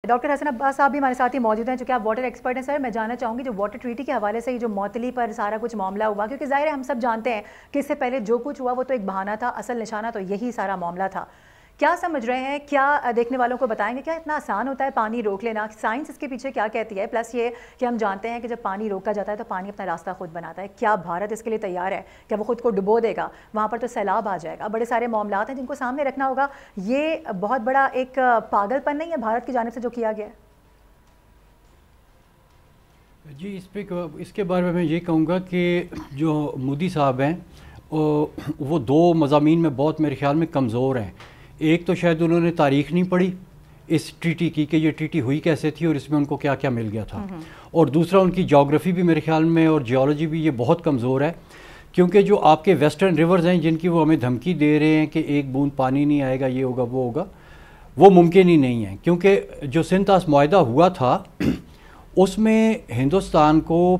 Doctor حسن عباس صاحب بھی ہمارے ساتھ ہی موجود ہیں چونکہ آپ واٹر ایکسپرٹ ہیں. سر میں جاننا چاہوں گی جو واٹر ٹریٹی کے حوالے سے جو معطلی پر سارا کچھ معاملہ ہوا, کیونکہ ظاہر ہے ہم سب جانتے ہیں کہ اس سے پہلے جو کچھ ہوا وہ تو ایک بہانہ تھا, اصل نشانہ تو یہی سارا معاملہ تھا. کیا سمجھ رہے ہیں, کیا دیکھنے والوں کو بتائیں گے, کیا اتنا آسان ہوتا ہے پانی روک لینا؟ سائنس اس کے پیچھے کیا کہتی ہے؟ پلس یہ کہ ہم جانتے ہیں کہ جب پانی روکا جاتا ہے تو پانی اپنا راستہ خود بناتا ہے. کیا بھارت اس کے لیے تیار ہے؟ کیا وہ خود کو ڈبو دے گا؟ وہاں پر تو سیلاب آ جائے گا. بڑے سارے معاملات ہیں جن کو سامنے رکھنا ہوگا. یہ بہت بڑا ایک پاگل پن نہیں ہے بھارت کی جانب سے جو کیا گیا ہے؟ جی اس کے بارے میں یہ کہوں گا کہ جو مودی صاحب ہیں وہ دو مضامین میں بہت میرے خیال میں کمزور ہیں. ایک تو شاید انہوں نے تاریخ نہیں پڑھی اس ٹریٹی کی کہ یہ ٹریٹی ہوئی کیسے تھی اور اس میں ان کو کیا کیا مل گیا تھا, اور دوسرا ان کی جیوگرافی بھی میرے خیال میں اور جیولوجی بھی یہ بہت کمزور ہے, کیونکہ جو آپ کے ویسٹرن ریورز ہیں جن کی وہ ہمیں دھمکی دے رہے ہیں کہ ایک بوند پانی نہیں آئے گا, یہ ہوگا وہ ہوگا, وہ ممکن ہی نہیں ہے. کیونکہ جو سنتاس معاہدہ ہوا تھا اس میں ہندوستان کو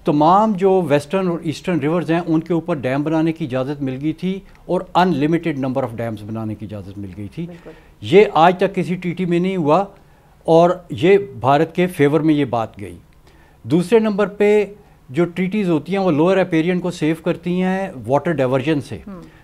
تمام جو ویسٹرن اور ایسٹرن ریورز ہیں ان کے اوپر ڈیم بنانے کی اجازت مل گئی تھی اور ان لمیٹڈ نمبر آف ڈیمز بنانے کی اجازت مل گئی تھی. یہ آج تک کسی ٹریٹی میں نہیں ہوا اور یہ بھارت کے فیور میں یہ بات گئی. دوسرے نمبر پہ جو ٹریٹیز ہوتی ہیں وہ لوئر ایپیرین کو سیو کرتی ہیں واٹر ڈائیورژن سے,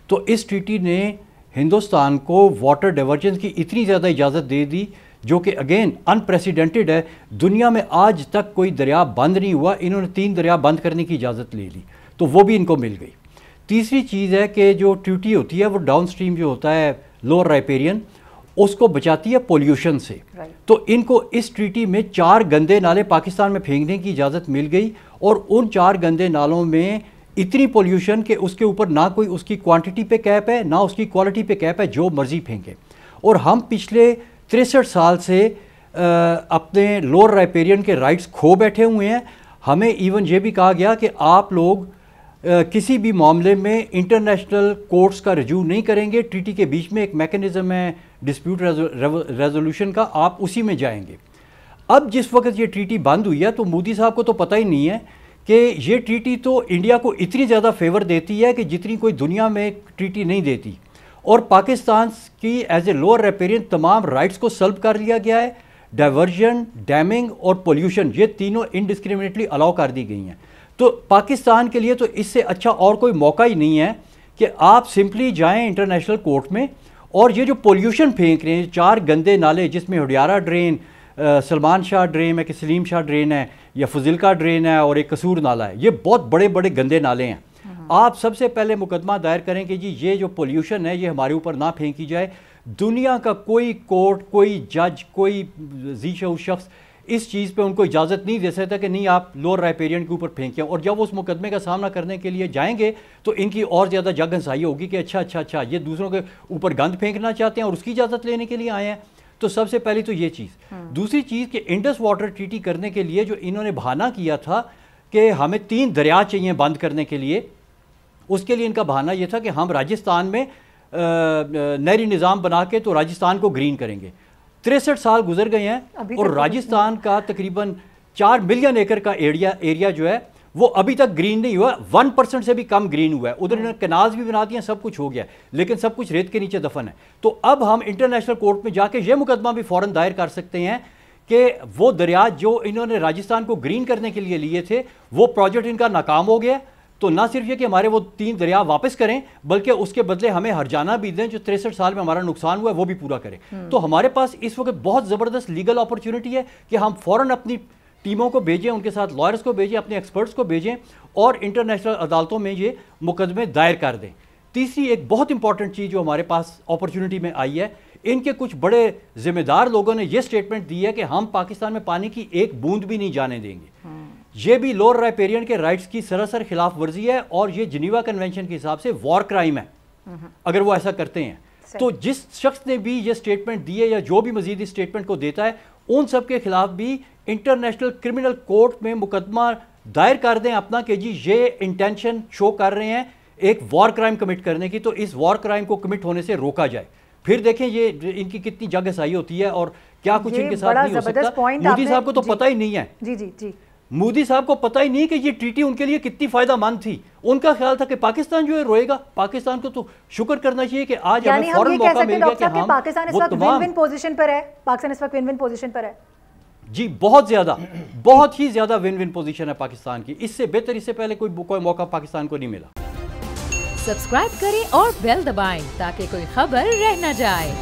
تو اس ٹریٹی نے ہندوستان کو واٹر ڈائیورژن کی اتنی زیادہ اجازت دے دی جو کہ اگین انپریسیڈنٹڈ ہے. دنیا میں آج تک کوئی دریا بند نہیں ہوا, انہوں نے 3 دریا بند کرنے کی اجازت لے لی تو وہ بھی ان کو مل گئی. تیسری چیز ہے کہ جو ٹریٹی ہوتی ہے وہ ڈاؤن سٹریم جو ہوتا ہے لوور رائپیرین اس کو بچاتی ہے پولیوشن سے. تو ان کو اس ٹریٹی میں 4 گندے نالے پاکستان میں پھینکنے کی اجازت مل گئی, اور ان 4 گندے نالوں میں اتنی پولیوشن کہ اس کے اوپر نہ کوئی اس کی کوانٹٹی پہ کیپ ہے نہ اس کی کوالٹی پہ کیپ ہے, جو مرضی پھینکے. اور ہم پچھلے 63 سال سے اپنے لوور رائپیرین کے رائٹس کھو بیٹھے ہوئے ہیں. ہمیں ایون یہ بھی کہا گیا کہ آپ لوگ کسی بھی معاملے میں انٹرنیشنل کورٹس کا رجوع نہیں کریں گے, ٹریٹی کے بیچ میں ایک میکنزم ہے ڈسپیوٹ ریزولوشن کا, آپ اسی میں جائیں گے. اب جس وقت یہ ٹریٹی بند ہوئی ہے تو مودی صاحب کو تو پتہ ہی نہیں ہے کہ یہ ٹریٹی تو انڈیا کو اتنی زیادہ فیور دیتی ہے کہ جتنی کوئی دنیا میں ٹریٹی نہیں دیتی, اور پاکستان کی ایز اے لوور ریپیرین تمام رائٹس کو سلب کر لیا گیا ہے. ڈائیورژن, ڈیمنگ اور پولیوشن یہ تینوں انڈسکریمنیٹلی الاؤ کر دی گئی ہیں. تو پاکستان کے لیے تو اس سے اچھا اور کوئی موقع ہی نہیں ہے کہ آپ سمپلی جائیں انٹرنیشنل کورٹ میں, اور یہ جو پولیوشن پھینک رہے ہیں 4 گندے نالے جس میں ہڈیارہ ڈرین, سلمان شاہ ڈرین ہے کہ سلیم شاہ ڈرین ہے, یا فضلکا ڈرین ہے, اور ایک قصور نالہ ہے, یہ بہت بڑے بڑے گندے نالے ہیں. آپ سب سے پہلے مقدمہ دائر کریں کہ جی یہ جو پولیوشن ہے یہ ہمارے اوپر نہ پھینکی جائے. دنیا کا کوئی کورٹ, کوئی جج, کوئی ذی شعور شخص اس چیز پہ ان کو اجازت نہیں دے سکتا کہ نہیں آپ لوور رائپیرین کے اوپر پھینکیں. اور جب وہ اس مقدمے کا سامنا کرنے کے لیے جائیں گے تو ان کی اور زیادہ جگ ہنسائی ہوگی کہ اچھا یہ دوسروں کے اوپر گند پھینکنا چاہتے ہیں اور اس کی اجازت لینے کے لیے آئے ہیں. تو سب سے پہلی تو یہ چیز. دوسری چیز کہ انڈس واٹر ٹریٹی کرنے کے لیے جو انہوں نے بہانہ کیا تھا کہ ہمیں 3 دریا چاہیے بند کرنے کے لیے, اس کے لیے ان کا بہانہ یہ تھا کہ ہم راجستھان میں نہری نظام بنا کے تو راجستھان کو گرین کریں گے. 63 سال گزر گئے ہیں اور راجستھان کا تقریباً 4 ملین ایکڑ کا ایریا جو ہے وہ ابھی تک گرین نہیں ہوا, 1% سے بھی کم گرین ہوا ہے. ادھر انہوں نے کنالز بھی بنا دیے ہیں, سب کچھ ہو گیا ہے, لیکن سب کچھ ریت کے نیچے دفن ہے. تو اب ہم انٹرنیشنل کورٹ میں جا کے یہ مقدمہ بھی فوراً دائر کر سکتے ہیں کہ وہ دریا جو انہوں نے راجستھان کو گرین کرنے کے لیے لیے تھے وہ پروجیکٹ ان کا ناکام ہو گیا. تو نہ صرف یہ کہ ہمارے وہ 3 دریا واپس کریں بلکہ اس کے بدلے ہمیں ہرجانہ بھی دیں, جو 63 سال میں ہمارا نقصان ہوا ہے وہ بھی پورا کریں. تو ہمارے پاس اس وقت بہت زبردست لیگل اپرچونٹی ہے کہ ہم فوراً اپنی ٹیموں کو بھیجیں, ان کے ساتھ لائرز کو بھیجیں, اپنے ایکسپرٹس کو بھیجیں اور انٹرنیشنل عدالتوں میں یہ مقدمے دائر کر دیں. تیسری ایک بہت امپورٹنٹ چیز جو ہمارے پاس اپرچونٹی میں آئی ہے, ان کے کچھ بڑے ذمہ دار لوگوں نے یہ سٹیٹمنٹ دی ہے کہ ہم پاکستان میں پانی کی ایک بوند بھی نہیں جانے دیں گے. یہ بھی لوور رائپیرین کے رائٹس کی سراسر خلاف ورزی ہے, اور یہ جنیوا کنونشن کے حساب سے وار کرائم ہے اگر وہ ایسا کرتے ہیں. تو جس شخص نے بھی یہ سٹیٹمنٹ دی ہے یا جو بھی مزید اس سٹیٹمنٹ کو دیتا ہے ان سب کے خلاف بھی انٹرنیشنل کرمنل کورٹ میں مقدمہ دائر کر دیں اپنا کہ جی یہ انٹینشن شو کر رہے ہیں ایک وار کرائم کمٹ کرنے کی, تو اس وار کرائم کو کمٹ ہونے سے روکا جائے. پھر دیکھیں یہ ان کی کتنی جگ ہسائی ہوتی ہے اور کیا کچھ ان کے ساتھ نہیں ہو سکتا. مودی صاحب کو تو پتہ ہی نہیں ہے. مودی صاحب کو پتہ ہی نہیں کہ یہ ٹریٹی ان کے لیے کتنی فائدہ مند تھی. ان کا خیال تھا کہ پاکستان جو ہے روئے گا. پاکستان کو تو شکر کرنا چاہیے کہ آج ہمیں فوراً موقع مل گیا کہ ہم پاکستان اس وقت ون ون پوزیشن پر ہے. پاکستان اس وقت ون ون پوزیشن پر ہے. جی بہت زیادہ, بہت ہی زیادہ ون ون پوزیشن ہے پاکستان کی. اس سے بہتر, اس سے پہلے کوئی موقع پاکستان کو نہیں ملا. سبسکرائب کریں اور بیل دبائیں تاکہ کوئی خبر رہ نہ جائے.